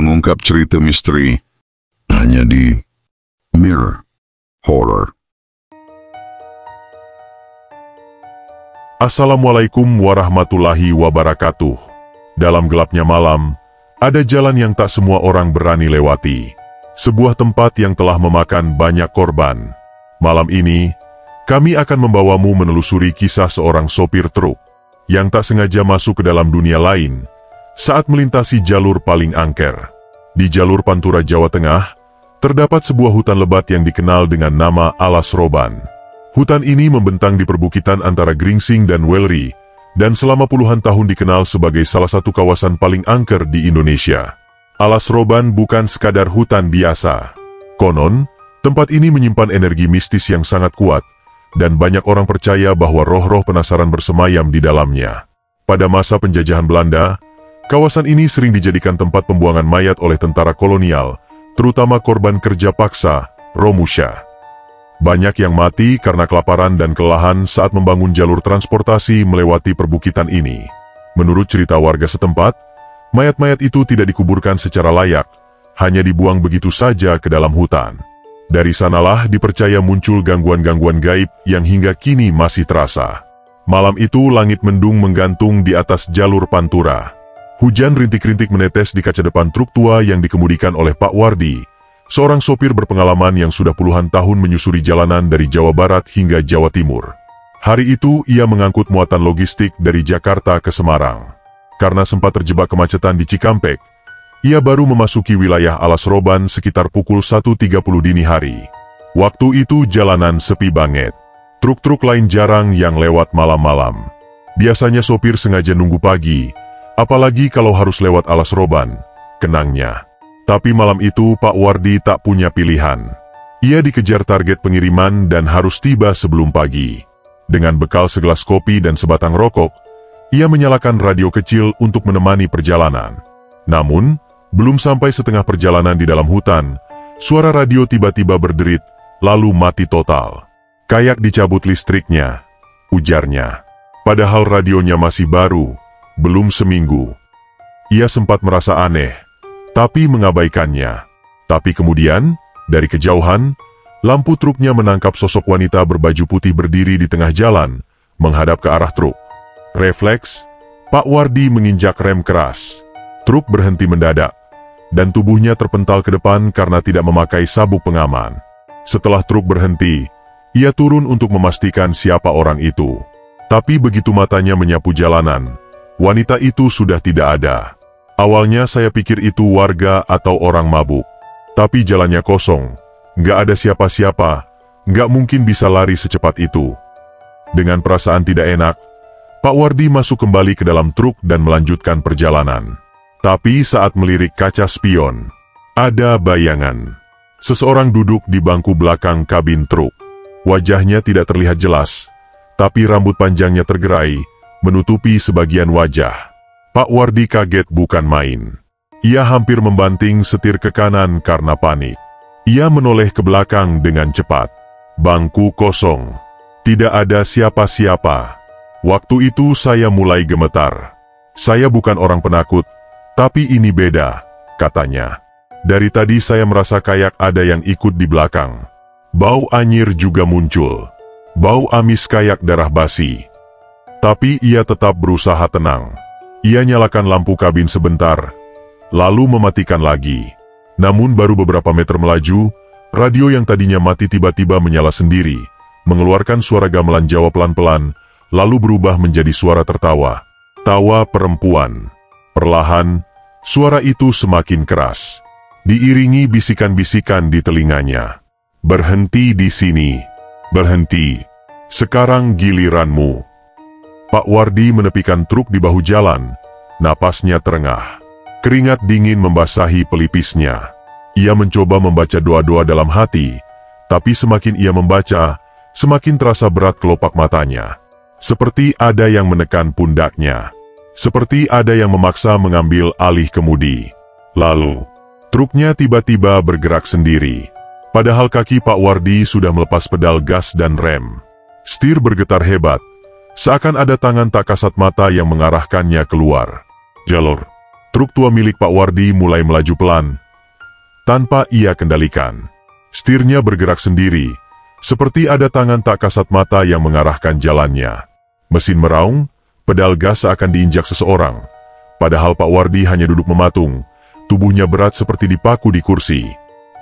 mengungkap cerita misteri hanya di Mirror Horror. Assalamualaikum warahmatullahi wabarakatuh. Dalam gelapnya malam, ada jalan yang tak semua orang berani lewati. Sebuah tempat yang telah memakan banyak korban. Malam ini, kami akan membawamu menelusuri kisah seorang sopir truk yang tak sengaja masuk ke dalam dunia lain saat melintasi jalur paling angker. Di jalur Pantura, Jawa Tengah, terdapat sebuah hutan lebat yang dikenal dengan nama Alas Roban. Hutan ini membentang di perbukitan antara Gringsing dan Welri, dan selama puluhan tahun dikenal sebagai salah satu kawasan paling angker di Indonesia. Alas Roban bukan sekadar hutan biasa. Konon, tempat ini menyimpan energi mistis yang sangat kuat, dan banyak orang percaya bahwa roh-roh penasaran bersemayam di dalamnya. Pada masa penjajahan Belanda, kawasan ini sering dijadikan tempat pembuangan mayat oleh tentara kolonial, terutama korban kerja paksa, Romusha. Banyak yang mati karena kelaparan dan kelelahan saat membangun jalur transportasi melewati perbukitan ini. Menurut cerita warga setempat, mayat-mayat itu tidak dikuburkan secara layak, hanya dibuang begitu saja ke dalam hutan. Dari sanalah dipercaya muncul gangguan-gangguan gaib yang hingga kini masih terasa. Malam itu langit mendung menggantung di atas jalur Pantura. Hujan rintik-rintik menetes di kaca depan truk tua yang dikemudikan oleh Pak Wardi, seorang sopir berpengalaman yang sudah puluhan tahun menyusuri jalanan dari Jawa Barat hingga Jawa Timur. Hari itu ia mengangkut muatan logistik dari Jakarta ke Semarang. Karena sempat terjebak kemacetan di Cikampek, ia baru memasuki wilayah Alas Roban sekitar pukul 1.30 dini hari. Waktu itu jalanan sepi banget. Truk-truk lain jarang yang lewat malam-malam. Biasanya sopir sengaja nunggu pagi, apalagi kalau harus lewat Alas Roban, kenangnya. Tapi malam itu Pak Wardi tak punya pilihan. Ia dikejar target pengiriman dan harus tiba sebelum pagi. Dengan bekal segelas kopi dan sebatang rokok, ia menyalakan radio kecil untuk menemani perjalanan. Namun, belum sampai setengah perjalanan di dalam hutan, suara radio tiba-tiba berderit, lalu mati total. Kayak dicabut listriknya, ujarnya. Padahal radionya masih baru, belum seminggu. Ia sempat merasa aneh, tapi mengabaikannya. Tapi kemudian, dari kejauhan, lampu truknya menangkap sosok wanita berbaju putih berdiri di tengah jalan, menghadap ke arah truk. Refleks, Pak Wardi menginjak rem keras. Truk berhenti mendadak, dan tubuhnya terpental ke depan karena tidak memakai sabuk pengaman. Setelah truk berhenti, ia turun untuk memastikan siapa orang itu. Tapi begitu matanya menyapu jalanan, wanita itu sudah tidak ada. Awalnya saya pikir itu warga atau orang mabuk. Tapi jalannya kosong, nggak ada siapa-siapa, nggak mungkin bisa lari secepat itu. Dengan perasaan tidak enak, Pak Wardi masuk kembali ke dalam truk dan melanjutkan perjalanan. Tapi saat melirik kaca spion, ada bayangan. Seseorang duduk di bangku belakang kabin truk. Wajahnya tidak terlihat jelas, tapi rambut panjangnya tergerai, menutupi sebagian wajah. Pak Wardi kaget bukan main. Ia hampir membanting setir ke kanan karena panik. Ia menoleh ke belakang dengan cepat. Bangku kosong. Tidak ada siapa-siapa. Waktu itu saya mulai gemetar. Saya bukan orang penakut, tapi ini beda, katanya. Dari tadi saya merasa kayak ada yang ikut di belakang. Bau anyir juga muncul. Bau amis kayak darah basi. Tapi ia tetap berusaha tenang. Ia nyalakan lampu kabin sebentar, lalu mematikan lagi. Namun baru beberapa meter melaju, radio yang tadinya mati tiba-tiba menyala sendiri, mengeluarkan suara gamelan Jawa pelan-pelan, lalu berubah menjadi suara tertawa. Tawa perempuan. Perlahan, suara itu semakin keras. Diiringi bisikan-bisikan di telinganya. Berhenti di sini. Berhenti. Sekarang giliranmu. Pak Wardi menepikan truk di bahu jalan. Napasnya terengah. Keringat dingin membasahi pelipisnya. Ia mencoba membaca doa-doa dalam hati, tapi semakin ia membaca, semakin terasa berat kelopak matanya. Seperti ada yang menekan pundaknya. Seperti ada yang memaksa mengambil alih kemudi. Lalu, truknya tiba-tiba bergerak sendiri. Padahal kaki Pak Wardi sudah melepas pedal gas dan rem. Setir bergetar hebat. Seakan ada tangan tak kasat mata yang mengarahkannya keluar. Jalur truk tua milik Pak Wardi mulai melaju pelan, tanpa ia kendalikan. Setirnya bergerak sendiri, seperti ada tangan tak kasat mata yang mengarahkan jalannya. Mesin meraung, pedal gas seakan diinjak seseorang. Padahal Pak Wardi hanya duduk mematung, tubuhnya berat seperti dipaku di kursi.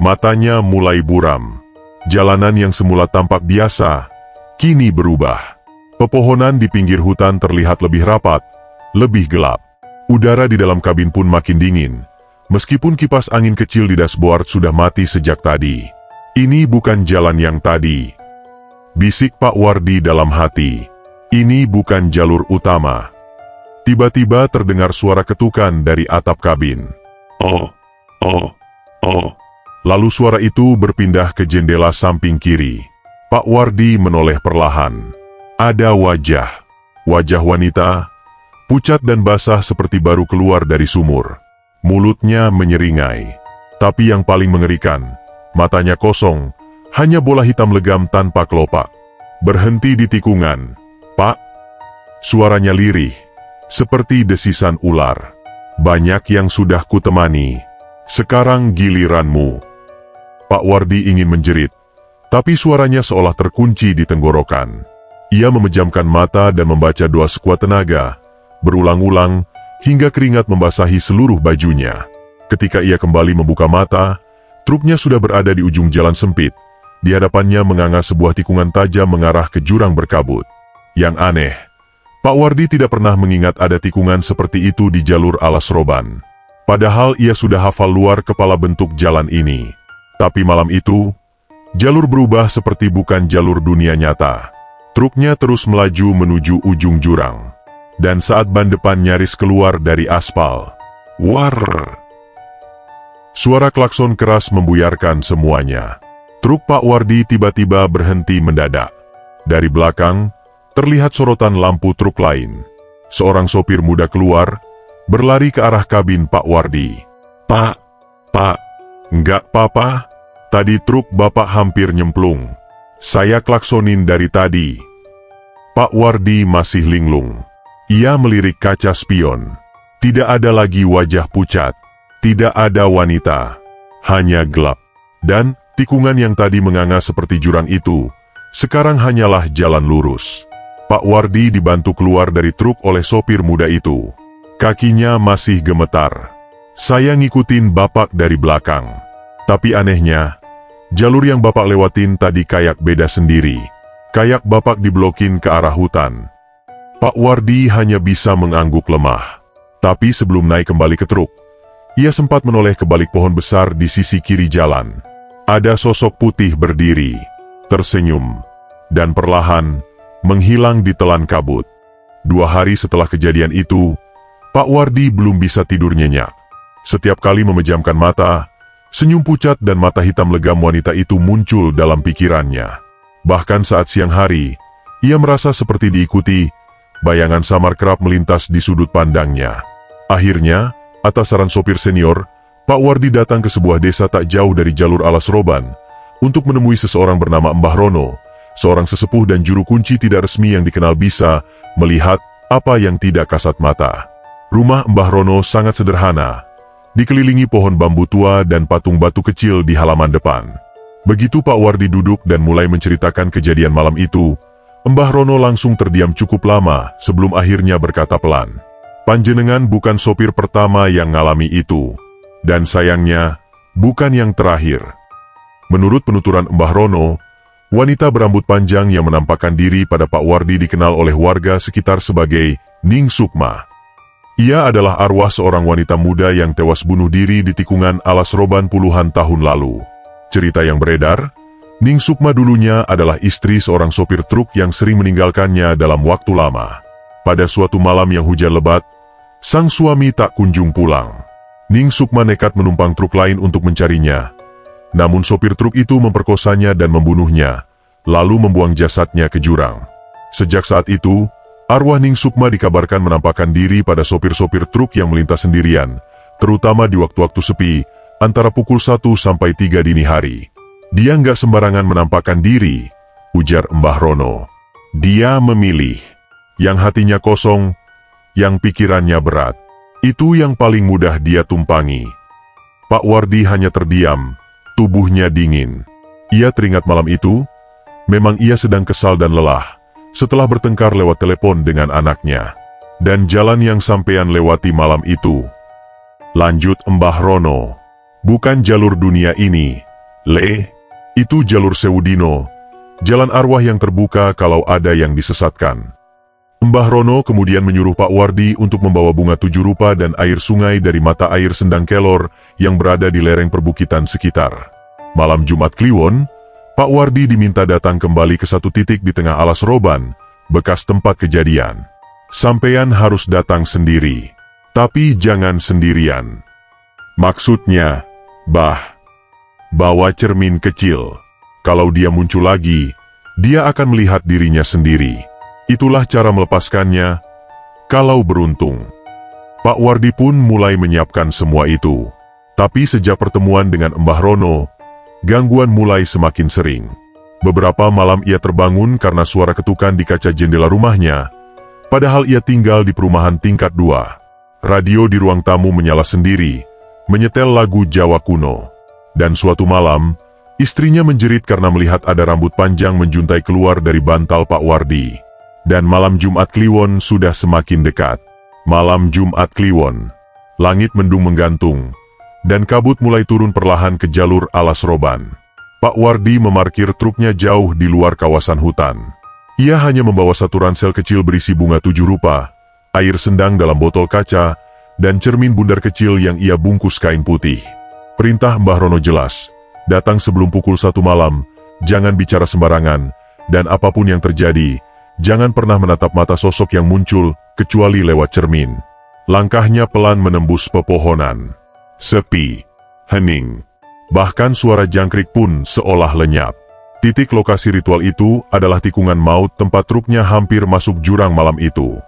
Matanya mulai buram. Jalanan yang semula tampak biasa, kini berubah. Pepohonan di pinggir hutan terlihat lebih rapat, lebih gelap. Udara di dalam kabin pun makin dingin, meskipun kipas angin kecil di dashboard sudah mati sejak tadi. Ini bukan jalan yang tadi, bisik Pak Wardi dalam hati. Ini bukan jalur utama. Tiba-tiba terdengar suara ketukan dari atap kabin. Oh, oh, oh. Lalu suara itu berpindah ke jendela samping kiri. Pak Wardi menoleh perlahan. Ada wajah wanita, pucat dan basah seperti baru keluar dari sumur. Mulutnya menyeringai. Tapi yang paling mengerikan, matanya kosong, hanya bola hitam legam tanpa kelopak. Berhenti di tikungan, Pak. Suaranya lirih, seperti desisan ular. Banyak yang sudah kutemani, sekarang giliranmu. Pak Wardi ingin menjerit, tapi suaranya seolah terkunci di tenggorokan. Ia memejamkan mata dan membaca doa sekuat tenaga, berulang-ulang, hingga keringat membasahi seluruh bajunya. Ketika ia kembali membuka mata, truknya sudah berada di ujung jalan sempit. Di hadapannya menganga sebuah tikungan tajam mengarah ke jurang berkabut. Yang aneh, Pak Wardi tidak pernah mengingat ada tikungan seperti itu di jalur alas roban. Padahal ia sudah hafal luar kepala bentuk jalan ini. Tapi malam itu, jalur berubah seperti bukan jalur dunia nyata. Truknya terus melaju menuju ujung jurang. Dan saat ban depan nyaris keluar dari aspal, war! Suara klakson keras membuyarkan semuanya. Truk Pak Wardi tiba-tiba berhenti mendadak. Dari belakang, terlihat sorotan lampu truk lain. Seorang sopir muda keluar, berlari ke arah kabin Pak Wardi. Pak, enggak apa-apa. Tadi truk Bapak hampir nyemplung. Saya klaksonin dari tadi. Pak Wardi masih linglung. Ia melirik kaca spion. Tidak ada lagi wajah pucat. Tidak ada wanita. Hanya gelap. Dan tikungan yang tadi menganga seperti jurang itu, sekarang hanyalah jalan lurus. Pak Wardi dibantu keluar dari truk oleh sopir muda itu. Kakinya masih gemetar. Saya ngikutin Bapak dari belakang. Tapi anehnya, jalur yang Bapak lewatin tadi kayak beda sendiri. Kayak Bapak diblokin ke arah hutan. Pak Wardi hanya bisa mengangguk lemah. Tapi sebelum naik kembali ke truk, ia sempat menoleh ke balik pohon besar di sisi kiri jalan. Ada sosok putih berdiri, tersenyum, dan perlahan menghilang di telan kabut. 2 hari setelah kejadian itu, Pak Wardi belum bisa tidur nyenyak. Setiap kali memejamkan mata, senyum pucat dan mata hitam legam wanita itu muncul dalam pikirannya. Bahkan saat siang hari, ia merasa seperti diikuti, bayangan samar kerap melintas di sudut pandangnya. Akhirnya, atas saran sopir senior, Pak Wardi datang ke sebuah desa tak jauh dari jalur alas roban, untuk menemui seseorang bernama Mbah Rono, seorang sesepuh dan juru kunci tidak resmi yang dikenal bisa melihat apa yang tidak kasat mata. Rumah Mbah Rono sangat sederhana, dikelilingi pohon bambu tua dan patung batu kecil di halaman depan. Begitu Pak Wardi duduk dan mulai menceritakan kejadian malam itu, Mbah Rono langsung terdiam cukup lama sebelum akhirnya berkata pelan, "Panjenengan bukan sopir pertama yang ngalami itu, dan sayangnya, bukan yang terakhir." Menurut penuturan Mbah Rono, wanita berambut panjang yang menampakkan diri pada Pak Wardi dikenal oleh warga sekitar sebagai Ning Sukma. Ia adalah arwah seorang wanita muda yang tewas bunuh diri di tikungan alas roban puluhan tahun lalu. Cerita yang beredar, Ning Sukma dulunya adalah istri seorang sopir truk yang sering meninggalkannya dalam waktu lama. Pada suatu malam yang hujan lebat, sang suami tak kunjung pulang. Ning Sukma nekat menumpang truk lain untuk mencarinya. Namun sopir truk itu memperkosanya dan membunuhnya, lalu membuang jasadnya ke jurang. Sejak saat itu, arwah Ning Sukma dikabarkan menampakkan diri pada sopir-sopir truk yang melintas sendirian, terutama di waktu-waktu sepi, antara pukul 1 sampai 3 dini hari. Dia nggak sembarangan menampakkan diri, ujar Mbah Rono. Dia memilih, yang hatinya kosong, yang pikirannya berat. Itu yang paling mudah dia tumpangi. Pak Wardi hanya terdiam, tubuhnya dingin. Ia teringat malam itu, memang ia sedang kesal dan lelah, setelah bertengkar lewat telepon dengan anaknya. Dan jalan yang sampean lewati malam itu. Lanjut Mbah Rono. Bukan jalur dunia ini, Le. Itu jalur Sewudino, jalan arwah yang terbuka kalau ada yang disesatkan. Mbah Rono kemudian menyuruh Pak Wardi untuk membawa bunga 7 rupa dan air sungai dari mata air Sendang Kelor yang berada di lereng perbukitan sekitar. Malam Jumat Kliwon, Pak Wardi diminta datang kembali ke satu titik di tengah alas roban, bekas tempat kejadian. Sampean harus datang sendiri, tapi jangan sendirian. Maksudnya, Bah, bawa cermin kecil. Kalau dia muncul lagi, dia akan melihat dirinya sendiri. Itulah cara melepaskannya, kalau beruntung. Pak Wardi pun mulai menyiapkan semua itu. Tapi sejak pertemuan dengan Mbah Rono, gangguan mulai semakin sering. Beberapa malam ia terbangun karena suara ketukan di kaca jendela rumahnya, padahal ia tinggal di perumahan tingkat 2. Radio di ruang tamu menyala sendiri, menyetel lagu Jawa kuno. Dan suatu malam, istrinya menjerit karena melihat ada rambut panjang menjuntai keluar dari bantal Pak Wardi. Dan malam Jumat Kliwon sudah semakin dekat. Malam Jumat Kliwon. Langit mendung menggantung, dan kabut mulai turun perlahan ke jalur alas roban. Pak Wardi memarkir truknya jauh di luar kawasan hutan. Ia hanya membawa satu ransel kecil berisi bunga 7 rupa, air sendang dalam botol kaca, dan cermin bundar kecil yang ia bungkus kain putih. Perintah Mbah Rono jelas, datang sebelum pukul 1 malam, jangan bicara sembarangan, dan apapun yang terjadi, jangan pernah menatap mata sosok yang muncul, kecuali lewat cermin. Langkahnya pelan menembus pepohonan. Sepi, hening, bahkan suara jangkrik pun seolah lenyap. Titik lokasi ritual itu adalah tikungan maut tempat truknya hampir masuk jurang malam itu.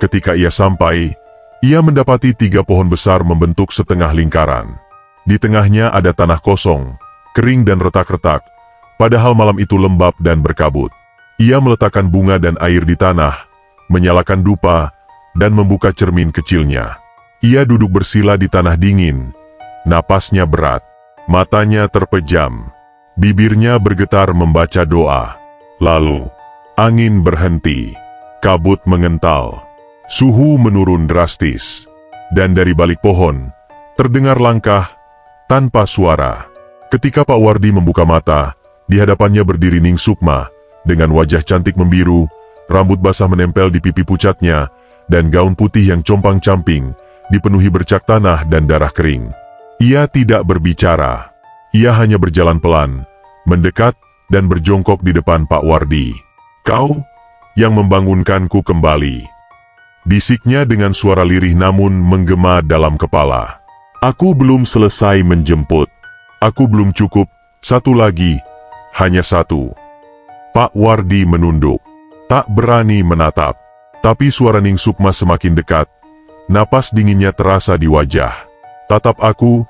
Ketika ia sampai, ia mendapati 3 pohon besar membentuk setengah lingkaran. Di tengahnya ada tanah kosong, kering dan retak-retak, padahal malam itu lembab dan berkabut. Ia meletakkan bunga dan air di tanah, menyalakan dupa, dan membuka cermin kecilnya. Ia duduk bersila di tanah dingin, napasnya berat, matanya terpejam, bibirnya bergetar membaca doa. Lalu, angin berhenti, kabut mengental, suhu menurun drastis, dan dari balik pohon, terdengar langkah, tanpa suara. Ketika Pak Wardi membuka mata, di hadapannya berdiri Ning Sukma, dengan wajah cantik membiru, rambut basah menempel di pipi pucatnya, dan gaun putih yang compang-camping, dipenuhi bercak tanah dan darah kering. Ia tidak berbicara. Ia hanya berjalan pelan, mendekat, dan berjongkok di depan Pak Wardi. "Kau, yang membangunkanku kembali," bisiknya dengan suara lirih namun menggema dalam kepala. "Aku belum selesai menjemput. Aku belum cukup, satu lagi, hanya satu." Pak Wardi menunduk, tak berani menatap. Tapi suara Ning Sukma semakin dekat, napas dinginnya terasa di wajah. "Tatap aku,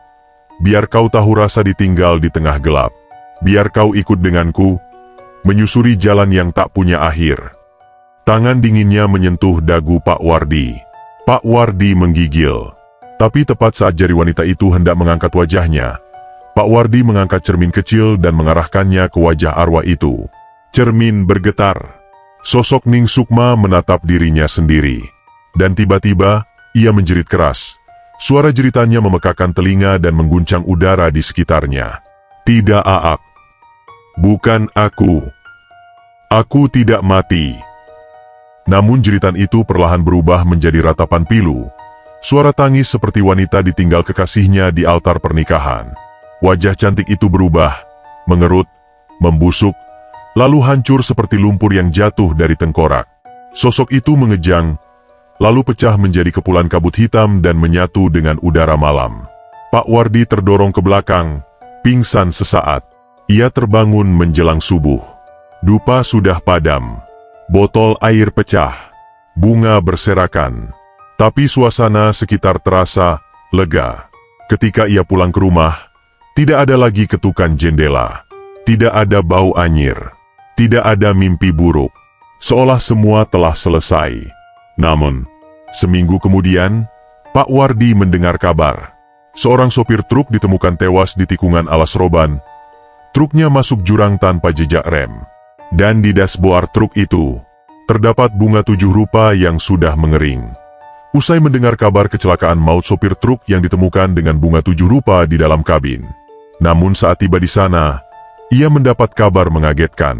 biar kau tahu rasa ditinggal di tengah gelap. Biar kau ikut denganku, menyusuri jalan yang tak punya akhir." Tangan dinginnya menyentuh dagu Pak Wardi. Pak Wardi menggigil. Tapi tepat saat jari wanita itu hendak mengangkat wajahnya, Pak Wardi mengangkat cermin kecil dan mengarahkannya ke wajah arwah itu. Cermin bergetar. Sosok Ning Sukma menatap dirinya sendiri. Dan tiba-tiba, ia menjerit keras. Suara jeritannya memekakkan telinga dan mengguncang udara di sekitarnya. "Tidak, Aak. Bukan aku. Aku tidak mati." Namun jeritan itu perlahan berubah menjadi ratapan pilu. Suara tangis seperti wanita ditinggal kekasihnya di altar pernikahan. Wajah cantik itu berubah, mengerut, membusuk, lalu hancur seperti lumpur yang jatuh dari tengkorak. Sosok itu mengejang, lalu pecah menjadi kepulan kabut hitam dan menyatu dengan udara malam. Pak Wardi terdorong ke belakang, pingsan sesaat. Ia terbangun menjelang subuh. Dupa sudah padam, botol air pecah, bunga berserakan. Tapi suasana sekitar terasa lega. Ketika ia pulang ke rumah, tidak ada lagi ketukan jendela. Tidak ada bau anyir. Tidak ada mimpi buruk. Seolah semua telah selesai. Namun, seminggu kemudian, Pak Wardi mendengar kabar. Seorang sopir truk ditemukan tewas di tikungan Alas Roban. Truknya masuk jurang tanpa jejak rem. Dan di dashboard truk itu, terdapat bunga 7 rupa yang sudah mengering. Usai mendengar kabar kecelakaan maut sopir truk yang ditemukan dengan bunga 7 rupa di dalam kabin. Namun saat tiba di sana, ia mendapat kabar mengagetkan.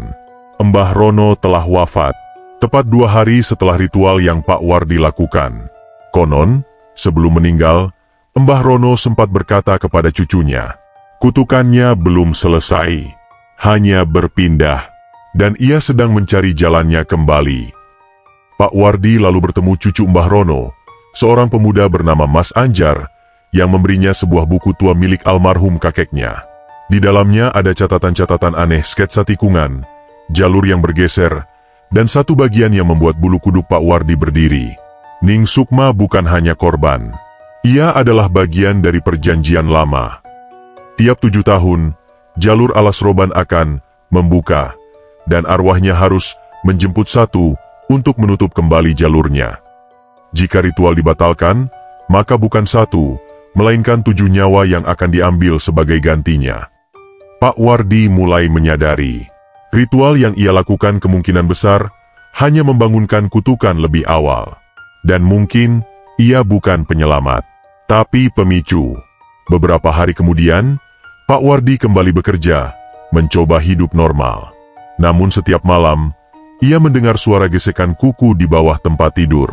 Mbah Rono telah wafat, tepat 2 hari setelah ritual yang Pak Wardi lakukan. Konon, sebelum meninggal, Mbah Rono sempat berkata kepada cucunya, kutukannya belum selesai, hanya berpindah, dan ia sedang mencari jalannya kembali. Pak Wardi lalu bertemu cucu Mbah Rono, seorang pemuda bernama Mas Anjar, yang memberinya sebuah buku tua milik almarhum kakeknya. Di dalamnya ada catatan-catatan aneh sketsa tikungan, jalur yang bergeser, dan satu bagian yang membuat bulu kuduk Pak Wardi berdiri. Ning Sukma bukan hanya korban. Ia adalah bagian dari perjanjian lama. Tiap 7 tahun, jalur Alas Roban akan membuka, dan arwahnya harus menjemput satu untuk menutup kembali jalurnya. Jika ritual dibatalkan, maka bukan satu, melainkan 7 nyawa yang akan diambil sebagai gantinya. Pak Wardi mulai menyadari, ritual yang ia lakukan kemungkinan besar hanya membangunkan kutukan lebih awal. Dan mungkin, ia bukan penyelamat, tapi pemicu. Beberapa hari kemudian, Pak Wardi kembali bekerja, mencoba hidup normal. Namun setiap malam, ia mendengar suara gesekan kuku di bawah tempat tidur.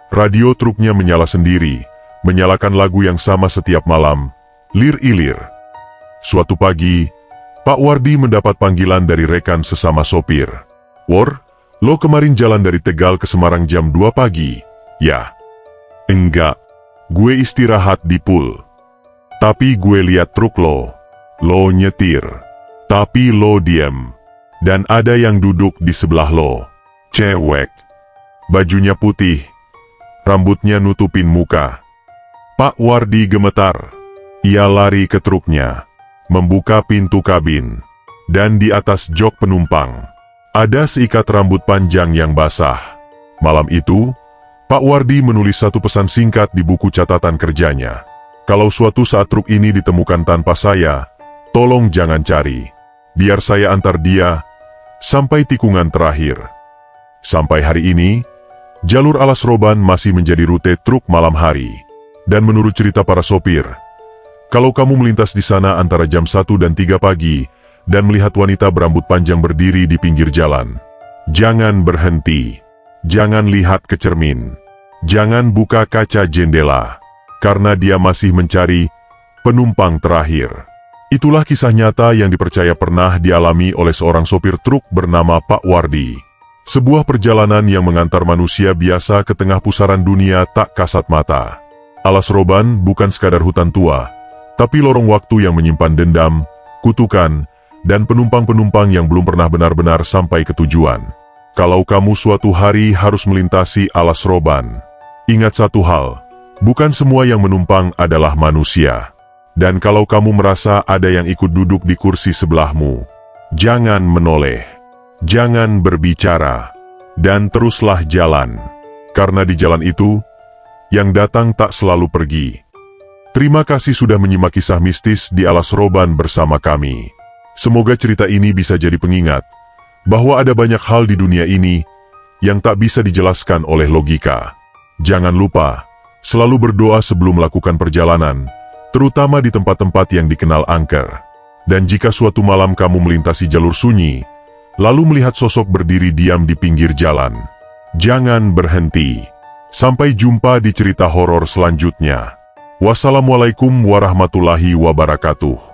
Radio truknya menyala sendiri, menyalakan lagu yang sama setiap malam, lir-ilir. Suatu pagi, Pak Wardi mendapat panggilan dari rekan sesama sopir. Wor, lo kemarin jalan dari Tegal ke Semarang jam 2 pagi, ya? Enggak. Gue istirahat di pool. Tapi gue lihat truk lo nyetir. Tapi lo diem. Dan ada yang duduk di sebelah lo. Cewek. Bajunya putih. Rambutnya nutupin muka. Pak Wardi gemetar. Ia lari ke truknya. Membuka pintu kabin. Dan di atas jok penumpang, ada seikat rambut panjang yang basah. Malam itu, Pak Wardi menulis satu pesan singkat di buku catatan kerjanya. Kalau suatu saat truk ini ditemukan tanpa saya, tolong jangan cari. Biar saya antar dia sampai tikungan terakhir. Sampai hari ini, jalur Alas Roban masih menjadi rute truk malam hari. Dan menurut cerita para sopir, kalau kamu melintas di sana antara jam 1 dan 3 pagi, dan melihat wanita berambut panjang berdiri di pinggir jalan, jangan berhenti. Jangan lihat ke cermin. Jangan buka kaca jendela. Karena dia masih mencari penumpang terakhir. Itulah kisah nyata yang dipercaya pernah dialami oleh seorang sopir truk bernama Pak Wardi. Sebuah perjalanan yang mengantar manusia biasa ke tengah pusaran dunia tak kasat mata. Alas Roban bukan sekadar hutan tua, tapi lorong waktu yang menyimpan dendam, kutukan, dan penumpang-penumpang yang belum pernah benar-benar sampai ke tujuan. Kalau kamu suatu hari harus melintasi Alas Roban, ingat satu hal, bukan semua yang menumpang adalah manusia. Dan kalau kamu merasa ada yang ikut duduk di kursi sebelahmu, jangan menoleh, jangan berbicara, dan teruslah jalan. Karena di jalan itu, yang datang tak selalu pergi. Terima kasih sudah menyimak kisah mistis di Alas Roban bersama kami. Semoga cerita ini bisa jadi pengingat bahwa ada banyak hal di dunia ini yang tak bisa dijelaskan oleh logika. Jangan lupa, selalu berdoa sebelum melakukan perjalanan, terutama di tempat-tempat yang dikenal angker. Dan jika suatu malam kamu melintasi jalur sunyi, lalu melihat sosok berdiri diam di pinggir jalan, jangan berhenti. Sampai jumpa di cerita horor selanjutnya. Wassalamualaikum warahmatullahi wabarakatuh.